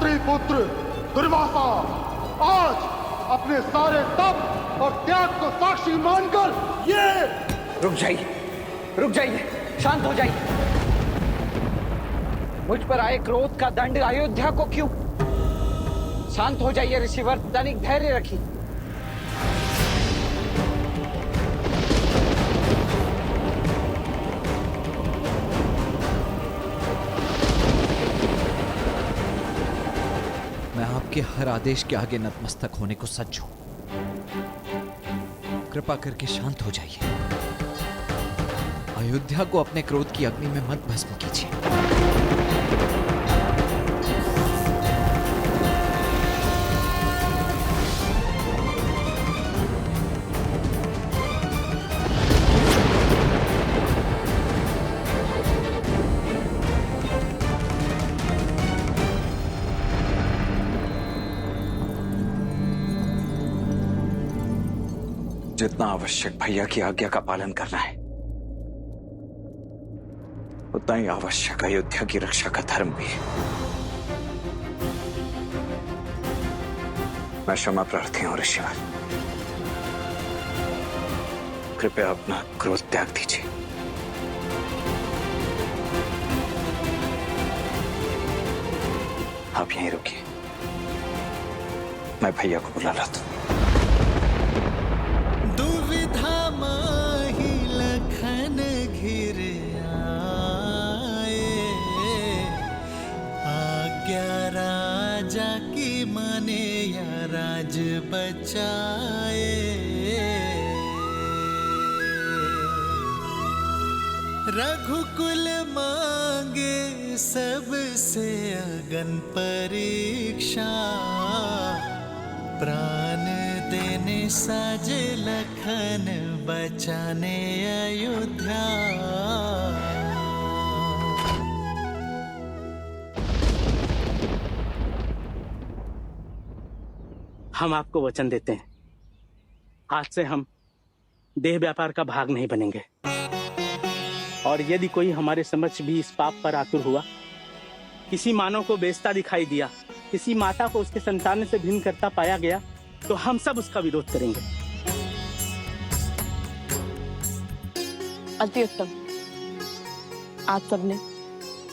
क्षत्रिय पुत्र दुर्वासा आज अपने सारे तप और त्याग को साक्षी मानकर ये रुक जाइए, शांत हो जाइए। मुझ पर आए क्रोध का दंड अयोध्या को क्यों? शांत हो जाइए ऋषिवर, तनिक धैर्य रखिए। मैं आपके हर आदेश के आगे नतमस्तक होने को सज्ज हूं। कृपा करके शांत हो जाइए। अयोध्या को अपने क्रोध की अग्नि में मत भस्म कीजिए। जितना आवश्यक भैया की आज्ञा का पालन करना है, उतना ही आवश्यक अयोध्या की रक्षा का धर्म भी है। मैं क्षमा प्रार्थी हूं ऋषिवर, कृपया अपना क्रोध त्याग दीजिए। आप यहीं रुकिए, मैं भैया को बुला लाता हूं। दुविधा माही लखन घिर आए, आज्ञा राजा की माने या राज बचाए। रघुकुल मांगे सबसे अगन परीक्षा, प्राण देने साजे लखन बचाने अयोध्या। हम आपको वचन देते हैं, आज से हम देह व्यापार का भाग नहीं बनेंगे। और यदि कोई हमारे समक्ष भी इस पाप पर आतुर हुआ, किसी मानव को बेइज्जता दिखाई दिया, किसी माता को उसके संतान से भिन्न करता पाया गया, तो हम सब उसका विरोध करेंगे। अति उत्तम। आप सबने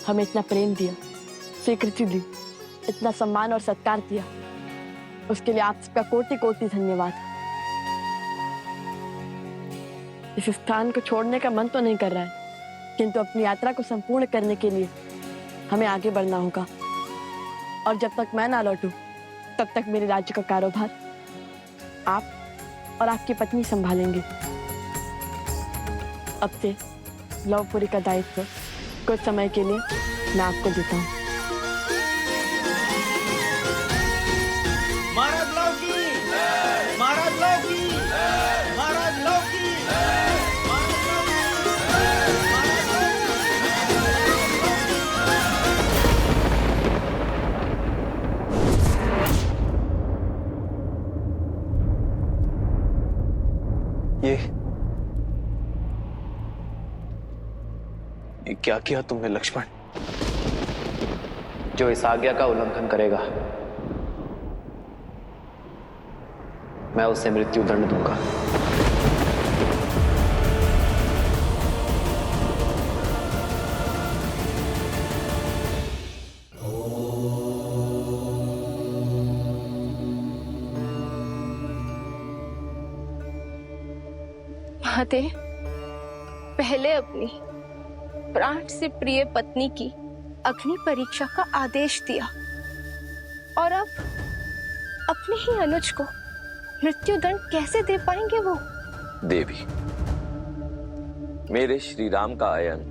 हमें इतना प्रेम दिया, स्वीकृति दी, इतना सम्मान और सत्कार किया, उसके लिए आप सबका कोटि कोटि धन्यवाद। इस स्थान को छोड़ने का मन तो नहीं कर रहा है, किंतु अपनी यात्रा को संपूर्ण करने के लिए हमें आगे बढ़ना होगा। और जब तक मैं ना लौटूं, तब तक मेरे राज्य का कारोबार आप और आपकी पत्नी संभालेंगे। अब से लवपुरी का दायित्व कुछ समय के लिए मैं आपको देता हूँ। महाराज लौकी, महाराज लौकी, महाराज लौकी। ये क्या किया तुमने लक्ष्मण? जो इस आज्ञा का उल्लंघन करेगा, मैं उसे मृत्यु दंड दूंगा। महादेव, पहले अपनी प्राण से प्रिय पत्नी की अग्नि परीक्षा का आदेश दिया और अब अपने ही अनुज को मृत्यु दंड कैसे दे पाएंगे वो? देवी, मेरे श्री राम का आयन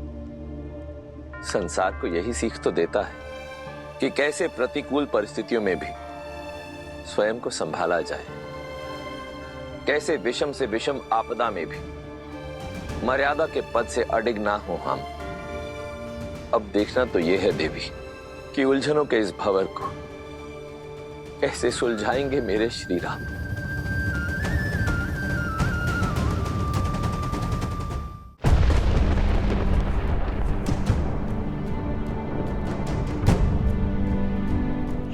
संसार को यही सीख तो देता है कि कैसे प्रतिकूल परिस्थितियों में भी स्वयं को संभाला जाए, कैसे विषम से विषम आपदा में भी मर्यादा के पद से अडिग ना हो हम। अब देखना तो यह है देवी कि उलझनों के इस भंवर को कैसे सुलझाएंगे मेरे श्री राम।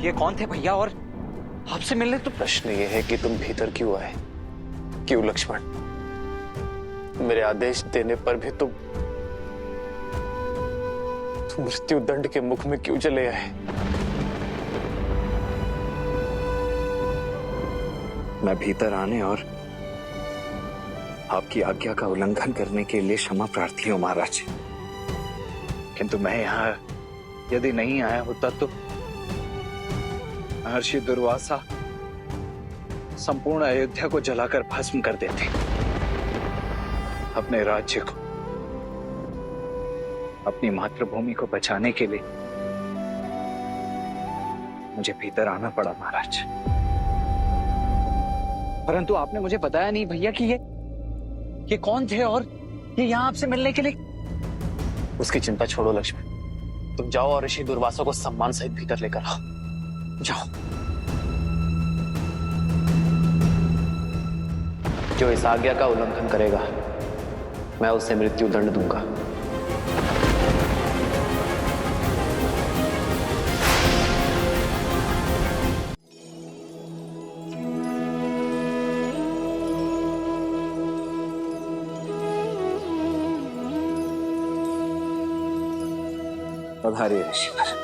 ये कौन थे भैया और आपसे मिलने तो प्रश्न ये है कि तुम भीतर क्यों आए? क्यों लक्ष्मण? मेरे आदेश देने पर भी तुम मृत्यु दंड के मुख में क्यों चले आए? मैं भीतर आने और आपकी आज्ञा का उल्लंघन करने के लिए क्षमा प्रार्थी हूं महाराज, किंतु मैं यहाँ यदि नहीं आया होता तो महर्षि दुर्वासा संपूर्ण अयोध्या को जलाकर भस्म कर देते। अपने राज्य को, अपनी मातृभूमि को बचाने के लिए मुझे भीतर आना पड़ा महाराज। परंतु आपने मुझे बताया नहीं भैया कि ये कौन थे और ये यहाँ आपसे मिलने के लिए। उसकी चिंता छोड़ो लक्ष्मण, तुम जाओ और ऋषि दुर्वासा को सम्मान सहित भीतर लेकर आओ। जाओ। जो इस आज्ञा का उल्लंघन करेगा मैं उसे मृत्यु दंड दूंगा। पधारिए ऋषिवर।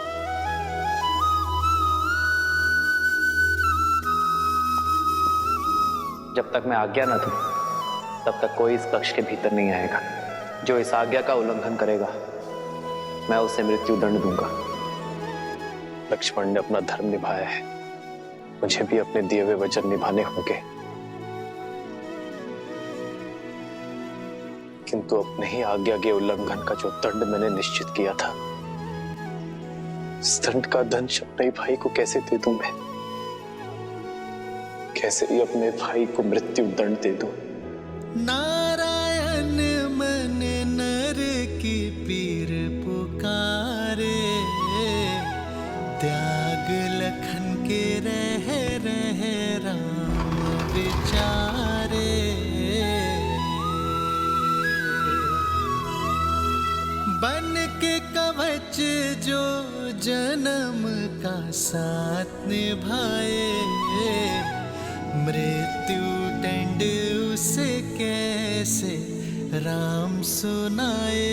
जब तक मैं आज्ञा न दूं तब तक कोई इस कक्ष के भीतर नहीं आएगा। जो इस आज्ञा का उल्लंघन करेगा मैं उसे मृत्यु दंड दूंगा। लक्ष्मण ने अपना धर्म निभाया है, मुझे भी अपने दिए हुए वचन निभाने होंगे, किंतु अपने ही आज्ञा के उल्लंघन का जो दंड मैंने निश्चित किया था, इस दंड का दंश अपने भाई को कैसे दे दूं मैं? कैसे ही अपने भाई को मृत्यु दंड दे दूं? नारायण मन नर की पीर पुकारे, त्याग लखन के रह राम विचारे। बन के कवच जो जन्म का साथ निभाए, मृत्यु दंड उसे कैसे राम सुनाए।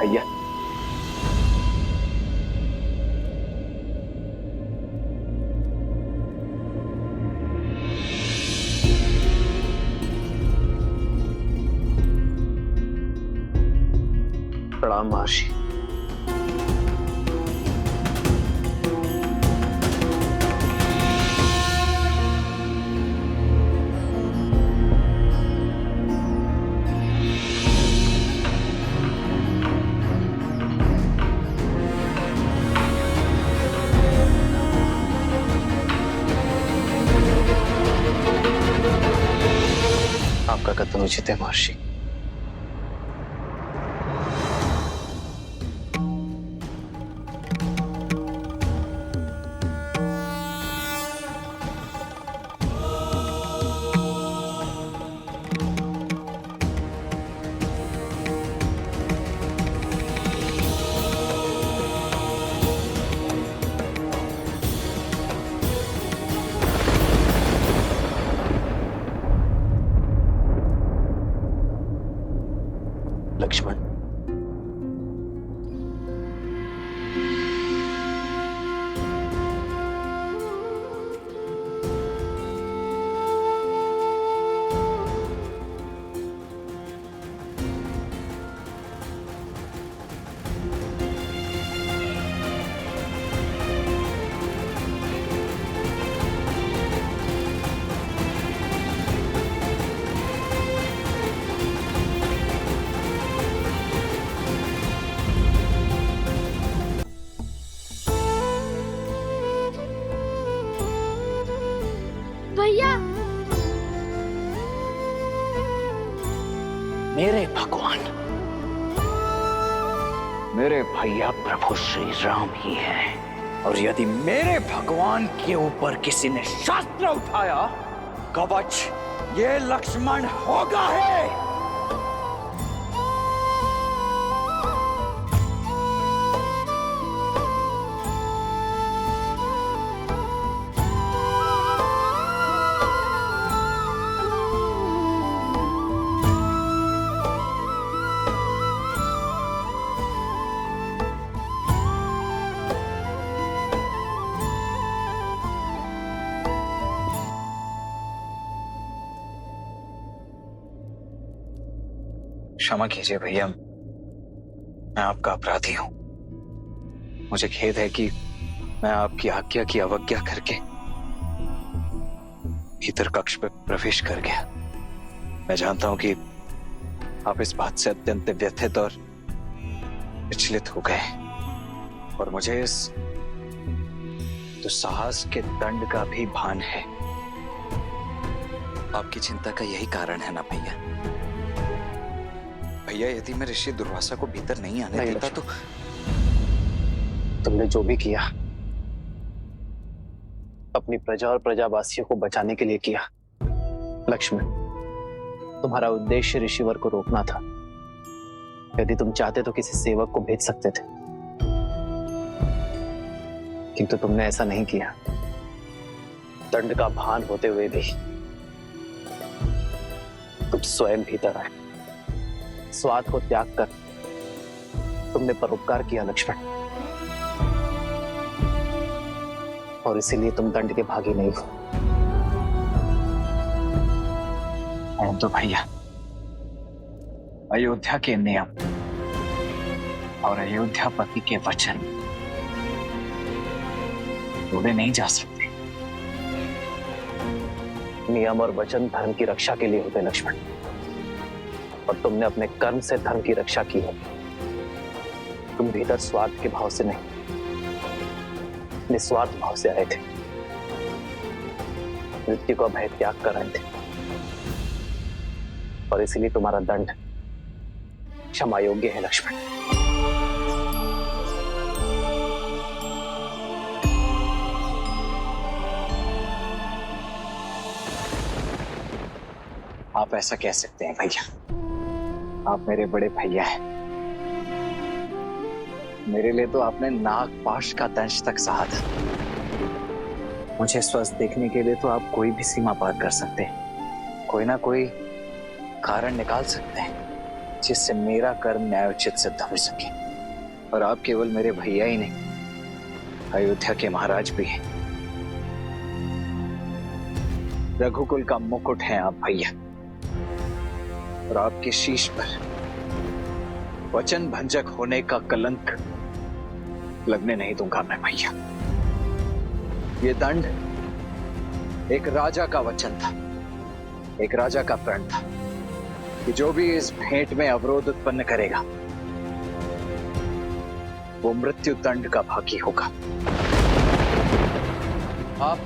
भैया प्रणाम महर्षि। आपका कथन उचित है महर्षि। लक्ष्मण, भैया मेरे भगवान, मेरे भैया प्रभु श्री राम ही हैं। और यदि मेरे भगवान के ऊपर किसी ने शास्त्र उठाया, कवच ये लक्ष्मण होगा है। क्षमा कीजिए भैया, मैं आपका अपराधी हूं। मुझे खेद है कि मैं आपकी आज्ञा की अवज्ञा करके भीतर कक्ष में प्रवेश कर गया। मैं जानता हूं कि आप इस बात से अत्यंत व्यथित और विचलित हो गए, और मुझे इस दुस्साहस के दंड का भी भान है। आपकी चिंता का यही कारण है ना भैया? भैया, यदि मैं ऋषि दुर्वासा को भीतर नहीं आने देता तो तुमने जो भी किया अपनी प्रजा और प्रजावासियों को बचाने के लिए किया। लक्ष्मण, तुम्हारा उद्देश्य ऋषिवर को रोकना था। यदि तुम चाहते तो किसी सेवक को भेज सकते थे, किंतु तुमने ऐसा नहीं किया। दंड का भान होते हुए भी तुम स्वयं भीतर आए। स्वार्थ को त्याग कर तुमने परोपकार किया लक्ष्मण, और इसीलिए तुम दंड के भागी नहीं हो। तो भैया, अयोध्या के नियम और अयोध्यापति के वचन तोड़े नहीं जा सकते। नियम और वचन धर्म की रक्षा के लिए होते लक्ष्मण, और तुमने अपने कर्म से धर्म की रक्षा की है। तुम भीतर स्वार्थ के भाव से नहीं, निस्वार्थ भाव से आए थे। मृत्यु को भय त्याग कर आए थे, और इसीलिए तुम्हारा दंड क्षमा योग्य है लक्ष्मण। आप ऐसा कह सकते हैं भैया, आप मेरे बड़े भैया हैं। मेरे लिए तो आपने नागपाश का दंश तक सहा था। मुझे स्वस्थ देखने के लिए तो आप कोई भी सीमा पार कर सकते हैं, कोई ना कोई कारण निकाल सकते हैं जिससे मेरा कर्म न्यायोचित सिद्ध हो सके। और आप केवल मेरे भैया ही नहीं, अयोध्या के महाराज भी हैं। रघुकुल का मुकुट है आप भैया, और आपके शीश पर वचन भंजक होने का कलंक लगने नहीं दूंगा मैं भैया। ये दंड एक राजा का वचन था, एक राजा का प्रण था कि जो भी इस भेंट में अवरोध उत्पन्न करेगा वो मृत्यु दंड का भागी होगा। आप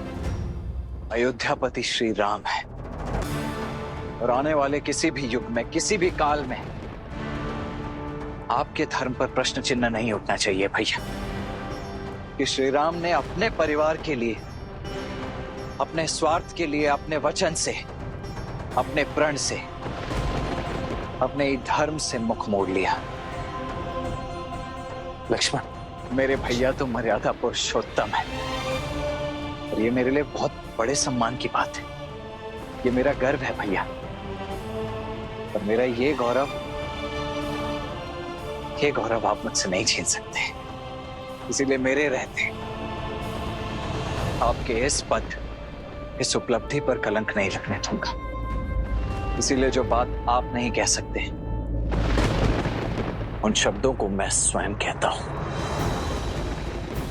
अयोध्यापति श्री राम हैं, और आने वाले किसी भी युग में, किसी भी काल में आपके धर्म पर प्रश्न चिन्ह नहीं उठना चाहिए भैया कि श्री राम ने अपने परिवार के लिए, अपने स्वार्थ के लिए, अपने वचन से, अपने प्रण से, अपने धर्म से मुख मोड़ लिया। लक्ष्मण, मेरे भैया तो मर्यादा पुरुषोत्तम है, और ये मेरे लिए बहुत बड़े सम्मान की बात है। ये मेरा गर्व है भैया, और मेरा ये गौरव आप मुझसे नहीं छीन सकते। इसीलिए मेरे रहते आपके इस पद, इस उपलब्धि पर कलंक नहीं लगने दूंगा। इसीलिए जो बात आप नहीं कह सकते, उन शब्दों को मैं स्वयं कहता हूं।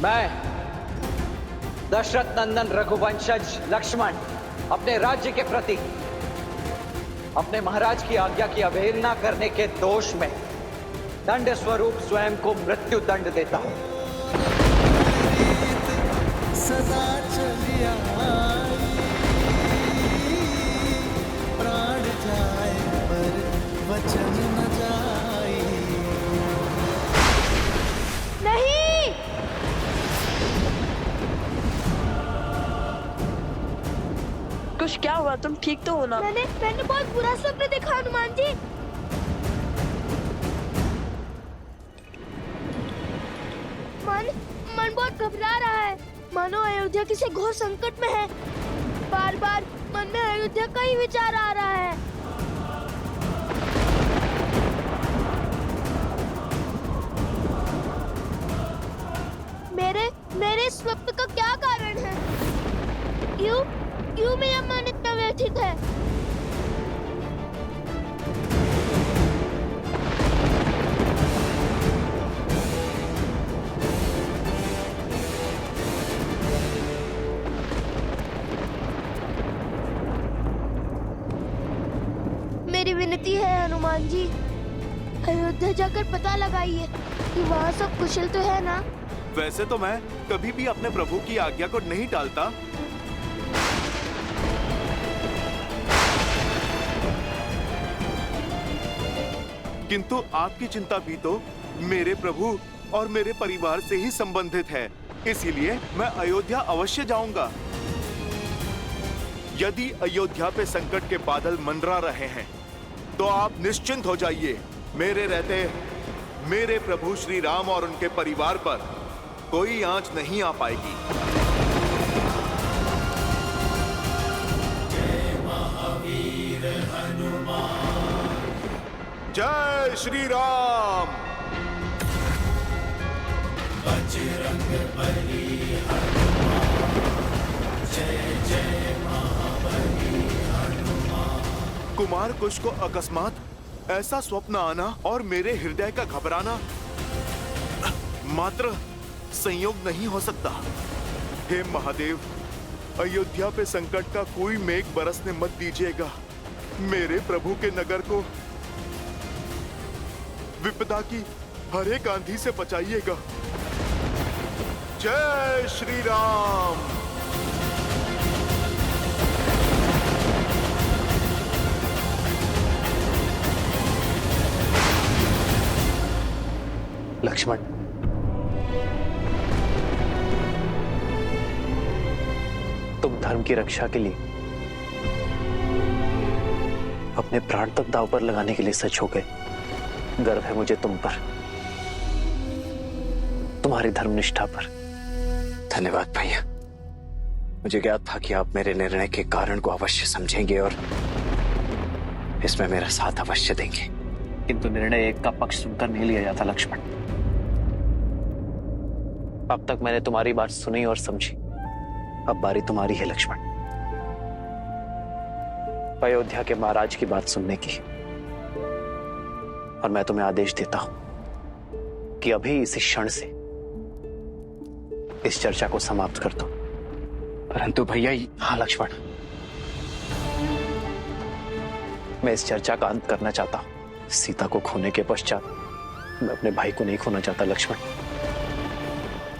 मैं दशरथ नंदन रघुवंशज लक्ष्मण अपने राज्य के प्रति अपने महाराज की आज्ञा की अवहेलना करने के दोष में दंड स्वरूप स्वयं को मृत्यु दंड देता हूं। सदा चलिया प्राण जाए पर वचन न जाए। नहीं, हुआ? तुम ठीक तो हो ना? मैंने बहुत बुरा सपना देखा हनुमान जी। मन बहुत घबरा रहा है, मानो अयोध्या किसी घोर संकट में है। बार बार मन में अयोध्या का ही विचार आ रहा है। मेरे स्वप्न का क्या कारण है? क्यों मेरा मन इतना व्यथित है? मेरी विनती है हनुमान जी, अयोध्या जाकर पता लगाइए कि वहाँ सब कुशल तो है ना? वैसे तो मैं कभी भी अपने प्रभु की आज्ञा को नहीं टालता, किंतु आपकी चिंता भी तो मेरे प्रभु और मेरे परिवार से ही संबंधित है। इसीलिए मैं अयोध्या अवश्य जाऊंगा। यदि अयोध्या पे संकट के बादल मंडरा रहे हैं तो आप निश्चिंत हो जाइए। मेरे रहते मेरे प्रभु श्री राम और उनके परिवार पर कोई आंच नहीं आ पाएगी। जय महावीर हनुमान, जय श्री राम। बजरंग बली हनुमान, जय जय महाबली हनुमान। कुमार कुश को अकस्मात ऐसा स्वप्न आना और मेरे हृदय का घबराना मात्र संयोग नहीं हो सकता। हे महादेव, अयोध्या पे संकट का कोई मेघ बरसने मत दीजिएगा। मेरे प्रभु के नगर को विपदा की हर एक आंधी से बचाइएगा। जय श्री राम। लक्ष्मण, तुम धर्म की रक्षा के लिए अपने प्राण तक दांव पर लगाने के लिए सच हो गए। गर्व है मुझे तुम पर, तुम्हारी धर्मनिष्ठा पर। धन्यवाद भैया। मुझे ज्ञात था कि आप मेरे निर्णय के कारण को अवश्य समझेंगे और इसमें मेरा साथ अवश्य देंगे। किंतु निर्णय एक का पक्ष सुनकर नहीं लिया जाता लक्ष्मण। अब तक मैंने तुम्हारी बात सुनी और समझी, अब बारी तुम्हारी है लक्ष्मण, अयोध्या के महाराज की बात सुनने की। और मैं तुम्हें आदेश देता हूं कि अभी इसी क्षण से इस चर्चा को समाप्त कर दो। परंतु भैया। हाँ लक्ष्मण, मैं इस चर्चा का अंत करना चाहता हूं। सीता को खोने के पश्चात मैं अपने भाई को नहीं खोना चाहता लक्ष्मण।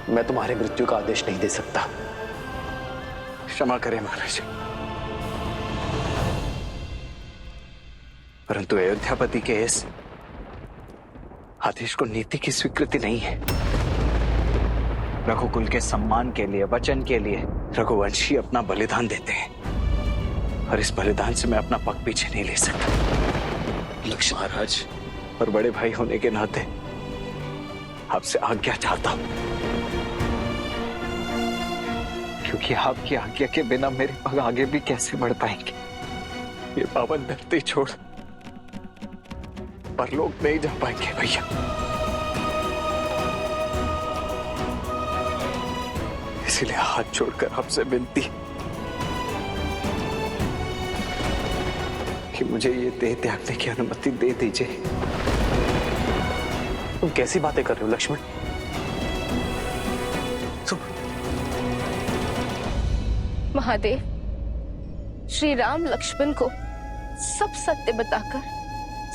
मैं तुम्हारी मृत्यु का आदेश नहीं दे सकता। क्षमा करें महाराज, परंतु अयोध्यापति के इस आदेश को नीति की स्वीकृति नहीं है। रघुकुल के सम्मान के लिए, वचन के लिए रघुवंशी अपना बलिदान देते हैं और इस बलिदान से मैं अपना पग पीछे नहीं ले सकता। लक्ष्मण महाराज और बड़े भाई होने के नाते आपसे आज्ञा चाहता हूं, क्योंकि आपकी आज्ञा के बिना मेरे पग आगे भी कैसे बढ़ पाएंगे। ये पावन धरती छोड़ परलोक नहीं जा पाएंगे भैया। इसलिए हाथ जोड़कर आपसे विनती कि मुझे ये देह त्यागने की अनुमति दे दीजिए। तुम कैसी बातें कर रहे हो लक्ष्मण? महादेव, श्री राम लक्ष्मण को सब सत्य बताकर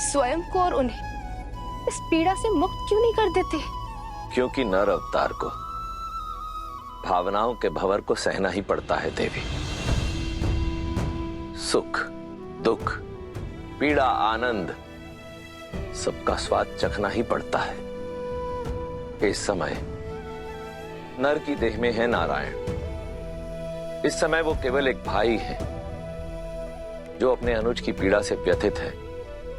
स्वयं को और उन्हें इस पीड़ा से मुक्त क्यों नहीं कर देते? क्योंकि नर अवतार को भावनाओं के भंवर को सहना ही पड़ता है देवी। सुख, दुख, पीड़ा, आनंद सबका स्वाद चखना ही पड़ता है। इस समय नर की देह में है नारायण। इस समय वो केवल एक भाई है, जो अपने अनुज की पीड़ा से व्यथित है,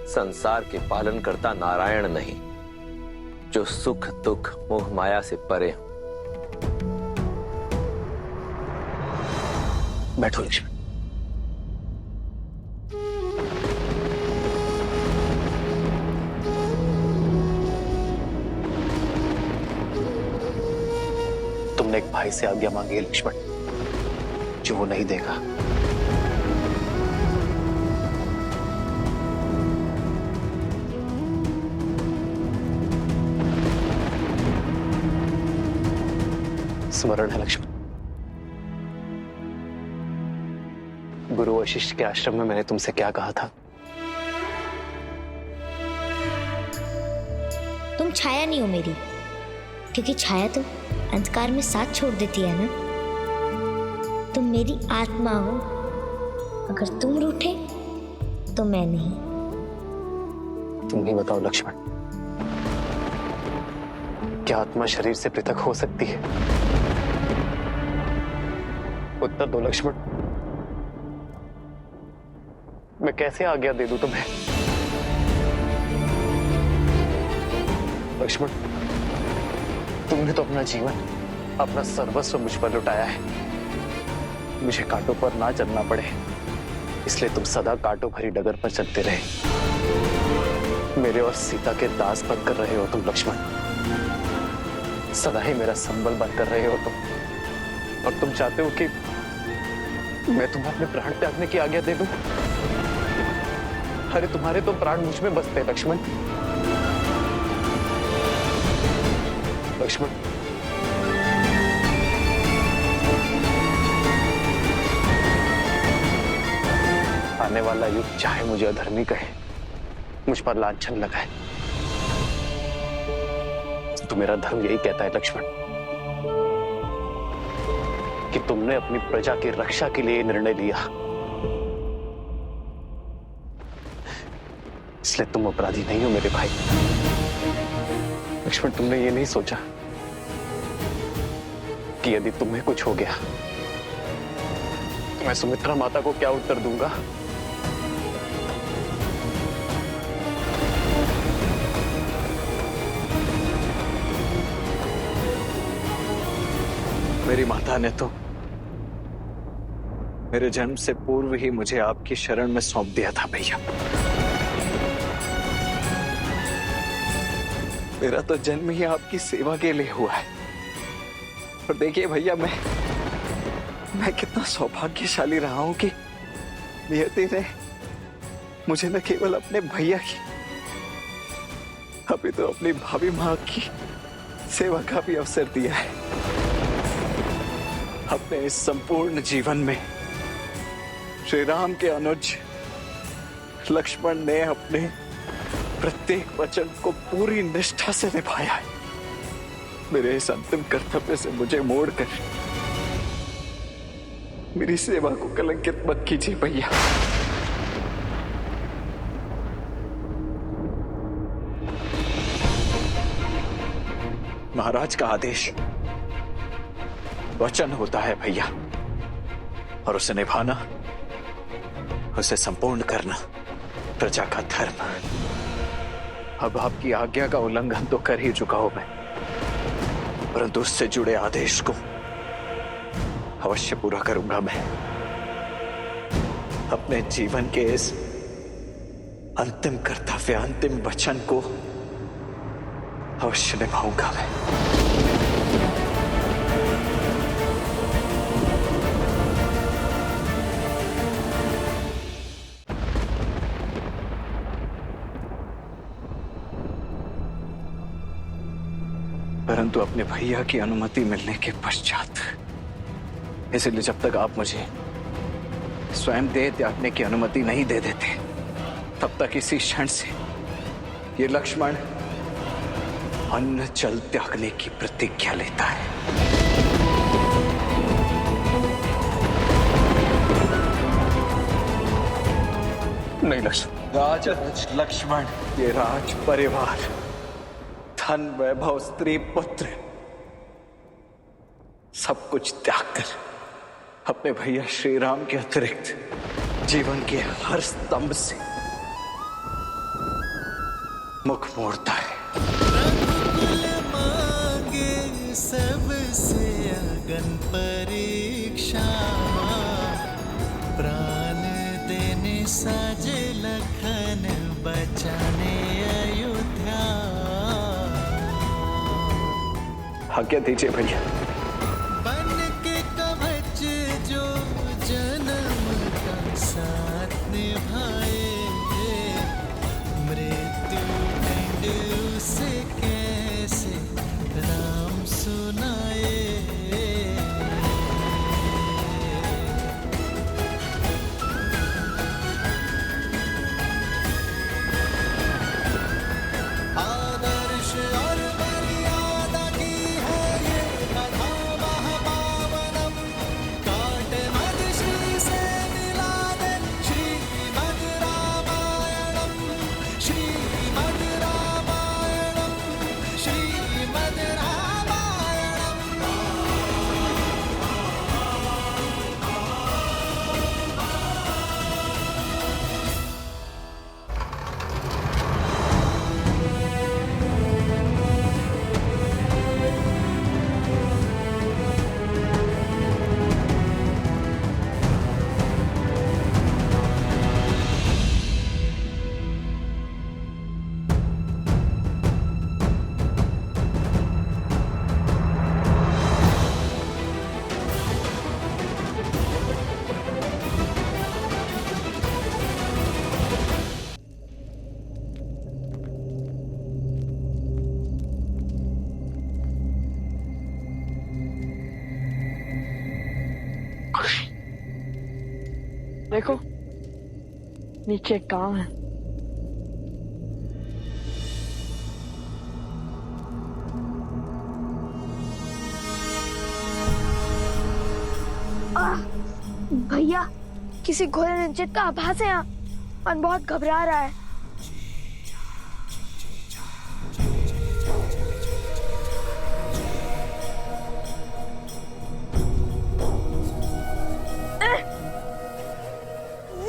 संसार के पालन करता नारायण नहीं, जो सुख दुख मोह माया से परे हो। बैठो लक्ष्मण। तुमने एक भाई से आज्ञा मांगी है लक्ष्मण, जो वो नहीं देगा। स्मरण है लक्ष्मण, गुरु वशिष्ठ के आश्रम में मैंने तुमसे क्या कहा था? तुम छाया नहीं हो मेरी, क्योंकि छाया तो अंधकार में साथ छोड़ देती है ना। तुम मेरी आत्मा हो, अगर तुम रूठे तो मैं नहीं। तुम ही बताओ लक्ष्मण, क्या आत्मा शरीर से पृथक हो सकती है? उत्तर दो लक्ष्मण। मैं कैसे आज्ञा दे दूं तुम्हें? लक्ष्मण, तुमने तो अपना जीवन, अपना सर्वस्व मुझ पर लुटाया है। मुझे कांटों पर ना चलना पड़े, इसलिए तुम सदा कांटों भरी डगर पर चलते रहे। मेरे और सीता के दास बनकर रहे हो तुम लक्ष्मण। सदा ही मेरा संबल बनकर रहे हो तुम, और तुम चाहते हो कि मैं तुम्हें अपने प्राण त्यागने की आज्ञा दे दूं? अरे तुम्हारे तो प्राण मुझ में बसते हैं लक्ष्मण। लक्ष्मण, आने वाला युग चाहे मुझे अधर्मी कहे, मुझ पर लांछन लगाए, तो मेरा धर्म यही कहता है लक्ष्मण कि तुमने अपनी प्रजा की रक्षा के लिए निर्णय लिया, इसलिए तुम अपराधी नहीं हो मेरे भाई। लक्ष्मण, तुमने ये नहीं सोचा कि यदि तुम्हें कुछ हो गया तो मैं सुमित्रा माता को क्या उत्तर दूंगा? मेरी माता ने तो मेरे जन्म से पूर्व ही मुझे आपकी शरण में सौंप दिया था भैया। मेरा तो जन्म ही आपकी सेवा के लिए हुआ है। और देखिए भैया, मैं कितना सौभाग्यशाली रहा हूं कि नियति ने मुझे न केवल अपने भैया की, अभी तो अपनी भाभी मां की सेवा का भी अवसर दिया है। अपने इस संपूर्ण जीवन में श्री राम के अनुज लक्ष्मण ने अपने प्रत्येक वचन को पूरी निष्ठा से निभाया है। मेरे इस अंतिम कर्तव्य से मुझे मोड़कर मेरी सेवा को कलंकित मत कीजिए भैया। महाराज का आदेश वचन होता है भैया, और उसे निभाना, उसे संपूर्ण करना प्रजा का धर्म। अब आपकी आज्ञा का उल्लंघन तो कर ही चुका हूं मैं, परंतु उससे जुड़े आदेश को अवश्य पूरा करूंगा मैं। अपने जीवन के इस अंतिम कर्तव्य, अंतिम वचन को अवश्य निभाऊंगा मैं। परंतु अपने भैया की अनुमति मिलने के पश्चात, इसलिए जब तक आप मुझे स्वयं देह त्यागने की अनुमति नहीं दे देते, तब तक इसी क्षण से ये लक्ष्मण अन्न जल त्यागने की प्रतिज्ञा लेता है। नहीं लक्ष्मण, लक्ष्मण, ये राज परिवार, धन वैभव, स्त्री पुत्र, सब कुछ त्याग कर अपने भैया श्री राम के अतिरिक्त जीवन के हर स्तंभ से मुख मोड़ता है। रघुकुल मांगे सबसे अगन परीक्षा, प्राण देने साजे लखन बचाने अयोध्या। आज्ञा दीजिए भैया। बन के कवच जो जन्म का साथ निभाए, मृत्यु दंड उसे कैसे राम सुनाए। आदर्श और मर्यादा की है ये कथा महापावनम, काट मद श्री से मिला दे श्रीमद् रामायणम, श्रीमद् रामायणम, श्रीमद् रामायणम। देखो नीचे एक गांव है। भैया किसी घोड़े ने जिद का आभास है यहाँ। मन बहुत घबरा रहा है।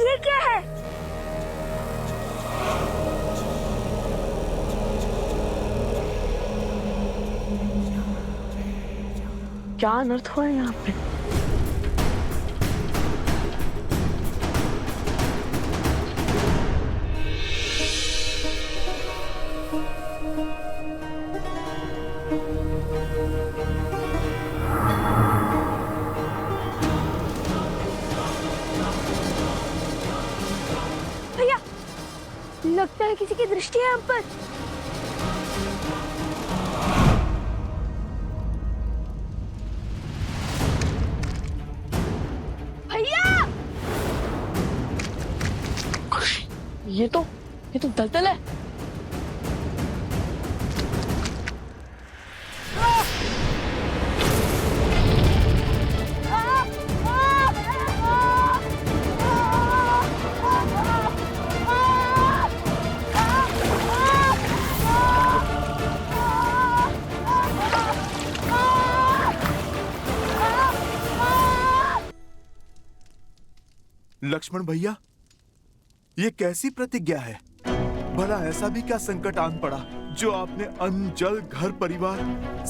ये क्या है? क्या अनर्थ हुआ है यहाँ पे? भैया लगता है किसी की दृष्टि है हम पर। भैया ये तो दलदल है। लक्ष्मण भैया, ये कैसी प्रतिज्ञा है? भला ऐसा भी क्या संकट आन पड़ा जो आपने अन्न, जल, घर, परिवार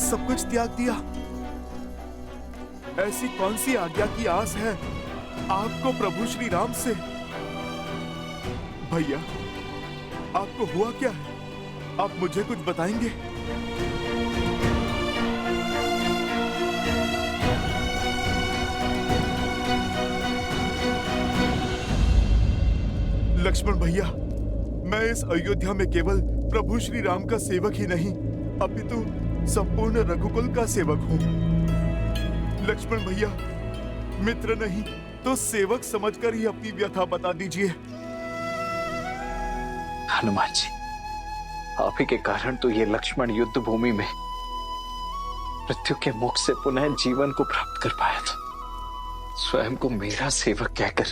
सब कुछ त्याग दिया? ऐसी कौन सी आज्ञा की आस है आपको प्रभु श्री राम से? भैया, आपको हुआ क्या है? आप मुझे कुछ बताएंगे? लक्ष्मण भैया, मैं इस अयोध्या में केवल प्रभु श्री राम का सेवक ही नहीं, अपितु संपूर्ण रघुकुल का सेवक हूँ। लक्ष्मण भैया, मित्र नहीं तो सेवक समझकर ही अपनी व्यथा बता दीजिए। हनुमान जी, आप ही के कारण तो ये लक्ष्मण युद्ध भूमि में मृत्यु के मुख से पुनः जीवन को प्राप्त कर पाया था। स्वयं को मेरा सेवक कहकर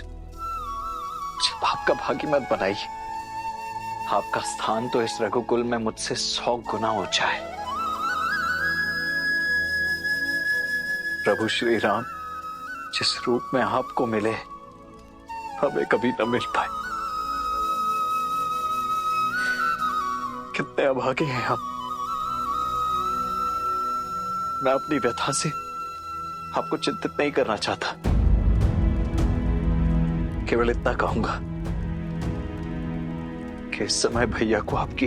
मुझे पाप का भागी मत बनाइए। आपका स्थान तो इस रघुकुल में मुझसे 100 गुना ऊंचा है। प्रभु श्री राम जिस रूप में आपको मिले, हमें कभी न मिल पाए। कितने अभागे हैं हम। मैं अपनी व्यथा से आपको चिंतित नहीं करना चाहता, केवल इतना कहूंगा कि इस समय भैया को आपकी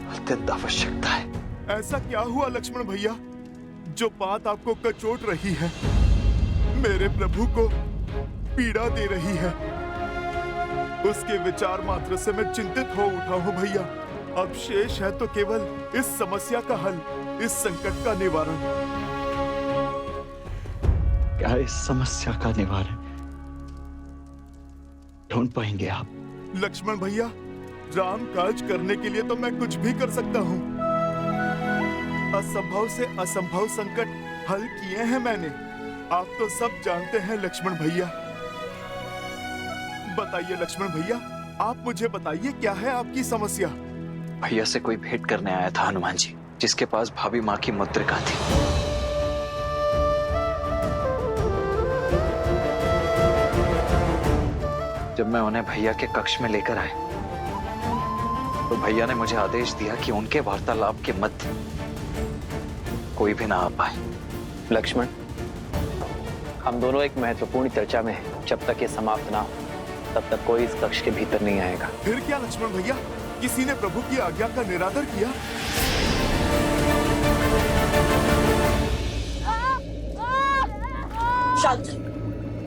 अत्यंत आवश्यकता है। ऐसा क्या हुआ लक्ष्मण भैया जो बात आपको कचोट रही है, मेरे प्रभु को पीड़ा दे रही है? उसके विचार मात्र से मैं चिंतित हो उठा हूं भैया। अब शेष है तो केवल इस समस्या का हल, इस संकट का निवारण। क्या इस समस्या का निवारण ढूंढ पाएंगे आप? लक्ष्मण भैया, राम काज करने के लिए तो मैं कुछ भी कर सकता हूँ। असंभव से असंभव संकट हल किए हैं मैंने, आप तो सब जानते हैं लक्ष्मण भैया। बताइए लक्ष्मण भैया, आप मुझे बताइए क्या है आपकी समस्या? भैया से कोई भेंट करने आया था हनुमान जी, जिसके पास भाभी माँ की मुद्रिका थी। जब मैं उन्हें भैया के कक्ष में लेकर आया तो भैया ने मुझे आदेश दिया कि उनके वार्तालाप के मध्य कोई भी ना आ पाए। लक्ष्मण, हम दोनों एक महत्वपूर्ण चर्चा में हैं। जब तक ये समाप्त ना हो तब तक कोई इस कक्ष के भीतर नहीं आएगा। फिर क्या लक्ष्मण भैया, किसी ने प्रभु की आज्ञा का निरादर किया? शांत,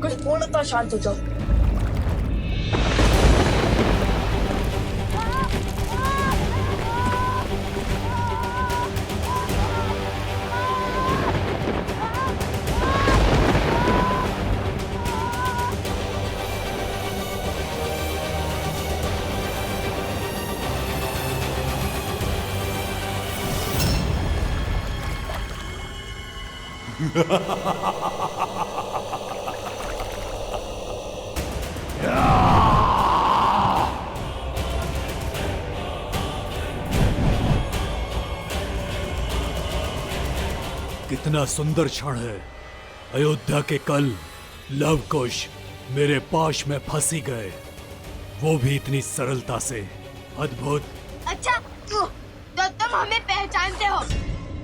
कुछ पूर्णतः शांत हो जाओ। कितना सुंदर क्षण है। अयोध्या के कल लव कुश मेरे पाश में फंसी गए, वो भी इतनी सरलता से। अद्भुत। अच्छा, तो तुम हमें पहचानते हो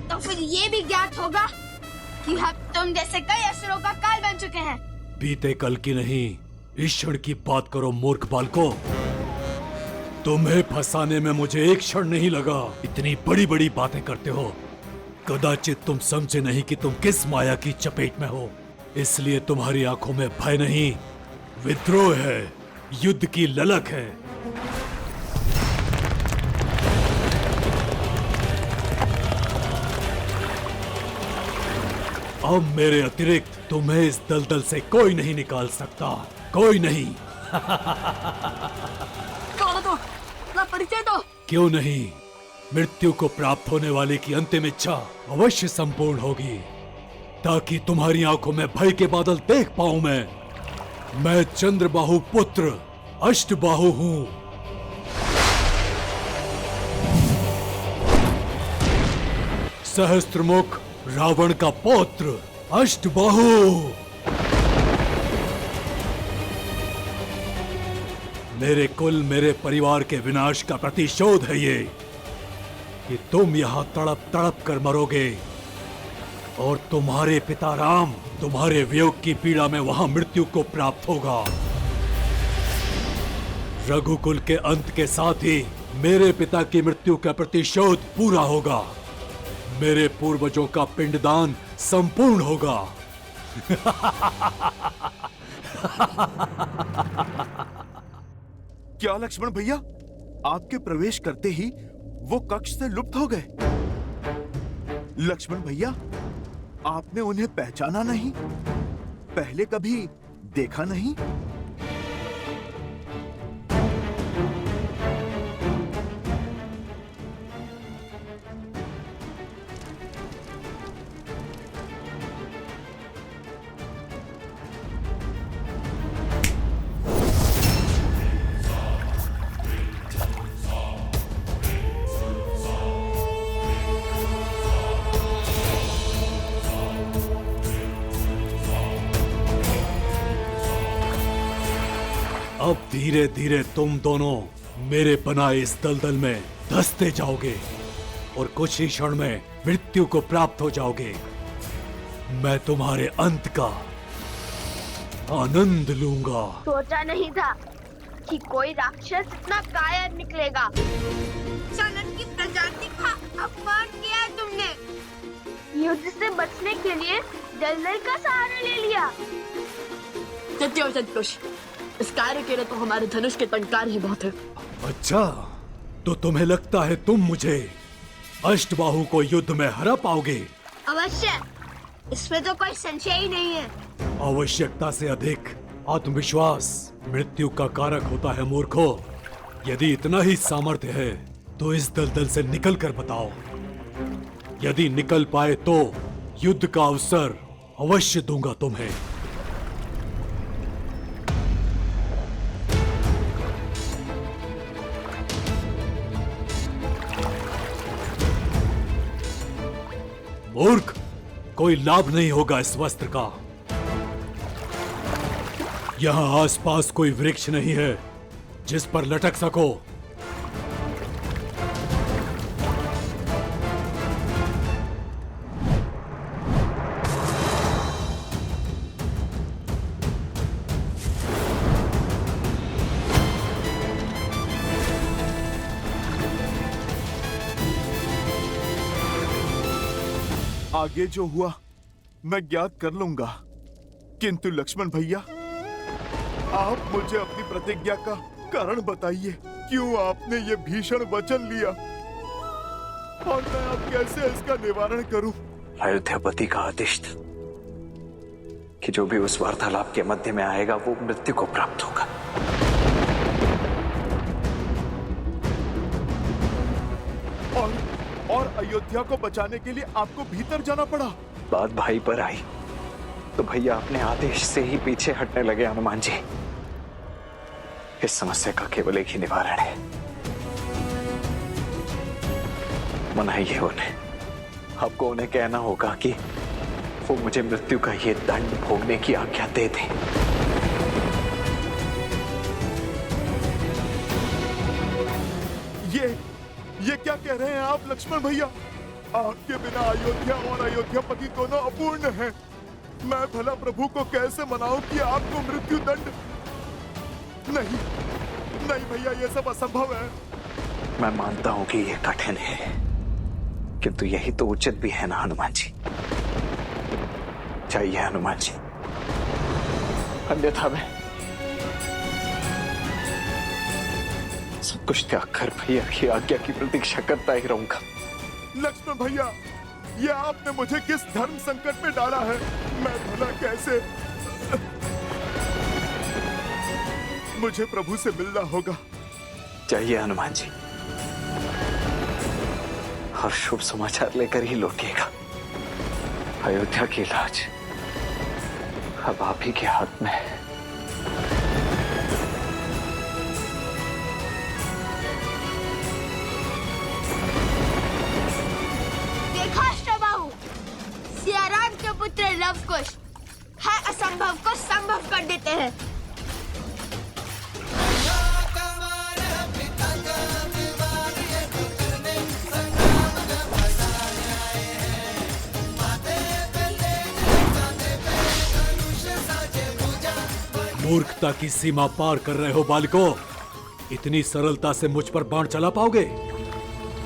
तो फिर ये भी ज्ञात होगा कि हम तुम जैसे कई असुरों का काल बन चुके हैं। बीते कल की नहीं, इस क्षण की बात करो मूर्ख बालको। तुम्हें फंसाने में मुझे एक क्षण नहीं लगा। इतनी बड़ी बड़ी बातें करते हो, कदाचित तुम समझे नहीं कि तुम किस माया की चपेट में हो। इसलिए तुम्हारी आंखों में भय नहीं, विद्रोह है, युद्ध की ललक है। अब मेरे अतिरिक्त तुम्हें इस दलदल से कोई नहीं निकाल सकता, कोई नहीं। कौन तो ना परिचय दो। क्यों नहीं, मृत्यु को प्राप्त होने वाले की अंतिम इच्छा अवश्य संपूर्ण होगी, ताकि तुम्हारी आंखों में भय के बादल देख पाऊं। मैं चंद्रबाहु पुत्र अष्टबाहु हूं। सहस्त्रमुख रावण का पौत्र अष्टबाहु। मेरे कुल, मेरे परिवार के विनाश का प्रतिशोध है ये कि तुम यहां तड़प तड़प कर मरोगे और तुम्हारे पिता राम तुम्हारे वियोग की पीड़ा में वहां मृत्यु को प्राप्त होगा। रघुकुल के अंत के साथ ही मेरे पिता की मृत्यु का प्रतिशोध पूरा होगा। मेरे पूर्वजों का पिंडदान संपूर्ण होगा। क्या लक्ष्मण भैया, आपके प्रवेश करते ही वो कक्ष से लुप्त हो गए? लक्ष्मण भैया, आपने उन्हें पहचाना नहीं? पहले कभी देखा नहीं? अब धीरे धीरे तुम दोनों मेरे बनाए इस दलदल में धंसते जाओगे और कुछ ही क्षण में मृत्यु को प्राप्त हो जाओगे। मैं तुम्हारे अंत का आनंद लूंगा। सोचा नहीं था कि कोई राक्षस इतना कायर निकलेगा। सनन की प्रजाति का अपमान किया है तुमने। युद्ध से बचने के लिए दलदल का सहारा ले लिया। सत्य और संतोष, इस कार्य के लिए तो हमारे धनुष के टंकार ही बहुत है। अच्छा, तो तुम्हें लगता है तुम मुझे अष्टबाहु को युद्ध में हरा पाओगे? अवश्य, इसमें तो कोई संशय ही नहीं है। आवश्यकता से अधिक आत्मविश्वास मृत्यु का कारक होता है मूर्खो। यदि इतना ही सामर्थ्य है तो इस दलदल से निकल कर बताओ। यदि निकल पाए तो युद्ध का अवसर अवश्य दूंगा तुम्हें। मूर्ख, कोई लाभ नहीं होगा इस वस्त्र का। यहाँ आसपास कोई वृक्ष नहीं है जिस पर लटक सको। आगे जो हुआ मैं ज्ञात कर लूंगा, किंतु लक्ष्मण भैया, आप मुझे अपनी प्रतिज्ञा का कारण बताइए। क्यों आपने ये भीषण वचन लिया और मैं अब कैसे इसका निवारण करूं? अयोध्यापति का आदेश था कि जो भी उस वार्तालाप के मध्य में आएगा वो मृत्यु को प्राप्त होगा। और अयोध्या को बचाने के लिए आपको भीतर जाना पड़ा। बात भाई पर आई तो भैया अपने आदेश से ही पीछे हटने लगे। हनुमान जी, इस समस्या का केवल एक ही निवारण है। मनाइए उन्हें। आपको उन्हें कहना होगा कि वो मुझे मृत्यु का ये दंड भोगने की आज्ञा दे दें। ये क्या कह रहे हैं आप लक्ष्मण भैया? आपके बिना अयोध्या और अयोध्यापति दोनों अपूर्ण हैं। मैं भला प्रभु को कैसे मनाऊं कि आपको मृत्यु दंड? नहीं भैया, ये सब असंभव है। मैं मानता हूं कि ये कठिन है, किंतु यही तो उचित भी है ना हनुमान जी। चाहिए हनुमान जी, अन्यथा मैं सब कुछ त्याग कर भैया की आज्ञा की प्रतीक्षा करता ही रहूंगा। लक्ष्मण भैया, ये आपने मुझे किस धर्म संकट में डाला है? मैं भला कैसे? मुझे प्रभु से मिलना होगा। चाहिए हनुमान जी, और शुभ समाचार लेकर ही लौटिएगा। अयोध्या की लाज अब आप ही के हाथ में है। सियाराम के पुत्र लवकुश है असंभव को संभव कर देते हैं। मूर्खता की सीमा पार कर रहे हो बालको। इतनी सरलता से मुझ पर बाण चला पाओगे?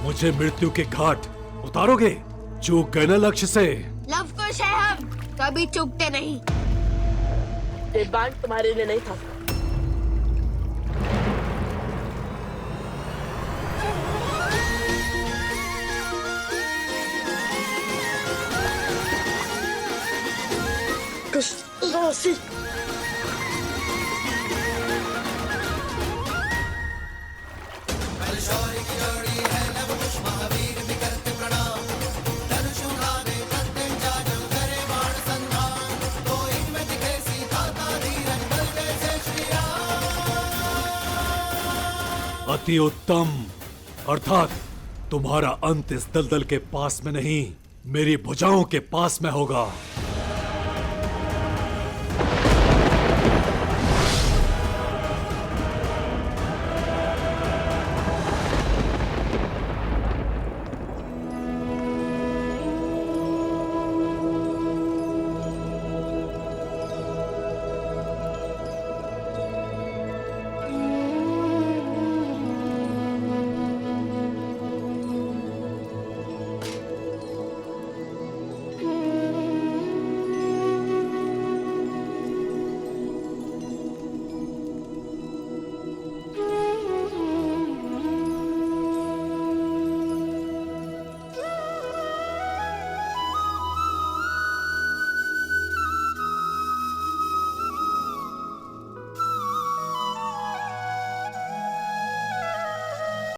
मुझे मृत्यु के घाट उतारोगे? चूक गए ना लक्ष्य से। लवकुश है हम, कभी चूकते नहीं। ये बाण तुम्हारे लिए नहीं था। कृष्ण अति उत्तम। अर्थात तुम्हारा अंत इस दलदल के पास में नहीं, मेरी भुजाओं के पास में होगा।